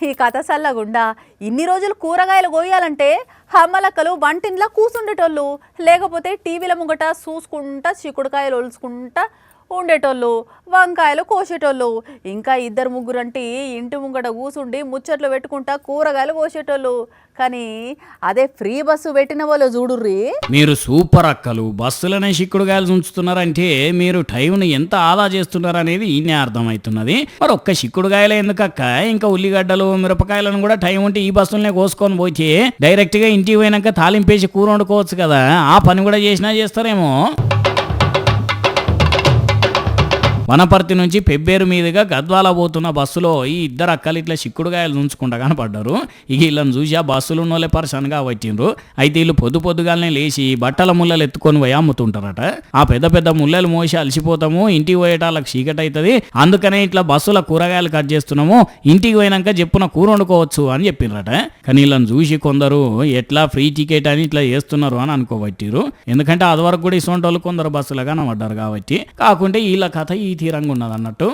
ఈ కథ సల్లగుండా ఇన్ని రోజులు కూరగాయలు కోయాలంటే హమ్మలక్కలు వంటింట్లో కూసుండేటోళ్ళు, లేకపోతే టీవీల ముంగట చూసుకుంటా చిక్కుడుకాయలు ఒలుచుకుంటా ఉండేటోళ్ళు, వంకాయలు కోసేటోళ్ళు. ఇంకా ఇద్దరు ముగ్గురు అంటే ఇంటి ముంగట కూసుండి ముచ్చట్లు పెట్టుకుంటా కూరగాయలు కోసేటోళ్ళు. కానీ అదే ఫ్రీ బస్సు పెట్టిన వాళ్ళు చూడుర్రి, మీరు సూపర్ అక్కలు. బస్సులనే చిక్కుడుకాయలు ఉంచుతున్నారంటే మీరు టైంని ఎంత ఆదా చేస్తున్నారు అనేది ఈయనే అర్థమవుతున్నది. మరి ఒక్క చిక్కుడుకాయలే ఎందుకక్క, ఇంకా ఉల్లిగడ్డలు మిరపకాయలను కూడా టైం ఉంటే ఈ బస్సులనే కోసుకొని పోతే డైరెక్ట్ గా ఇంటికి పోయినాక తాలింపేసి కూర వండుకోవచ్చు కదా. ఆ పని కూడా చేస్తారేమో. వనపర్తి నుంచి పెబ్బేరు మీదుగా గద్వాల పోతున్న బస్సులో ఈ ఇద్దరు అక్కలు ఇట్లా చిక్కుడుగాయలు ఉంచుకుంటా కనపడ్డారు. ఇక వీళ్ళని చూసి ఆ బస్సులు ఉన్నోళ్ళే పర్సన్గా వచ్చిండ్రు. అయితే వీళ్ళు పొద్దుగాలనే లేచి బట్టల ముళ్ళలు ఎత్తుకొని పోయి అమ్ముతుంటారట. ఆ పెద్ద పెద్ద ముళ్ళలు మోసి అలసిపోతాము, ఇంటికి పోయేటాళ్ళకి చీకటి అవుతుంది, అందుకనే ఇట్లా బస్సుల కూరగాయలు కట్ చేస్తున్నాము, ఇంటికి పోయినాక చెప్పున కూర వండుకోవచ్చు అని చెప్పిండ్రట. కానీ వీళ్ళని చూసి కొందరు ఎట్లా ఫ్రీ టికెట్ అని ఇట్లా చేస్తున్నారు అని అనుకోబట్టిరు. ఎందుకంటే అది వరకు కూడా ఇటువంటి వాళ్ళు కొందరు బస్సులుగా కనబడ్డారు కాబట్టి. కాకుంటే వీళ్ళ కథ ఈ తీరంగా ఉన్నది అన్నట్టు.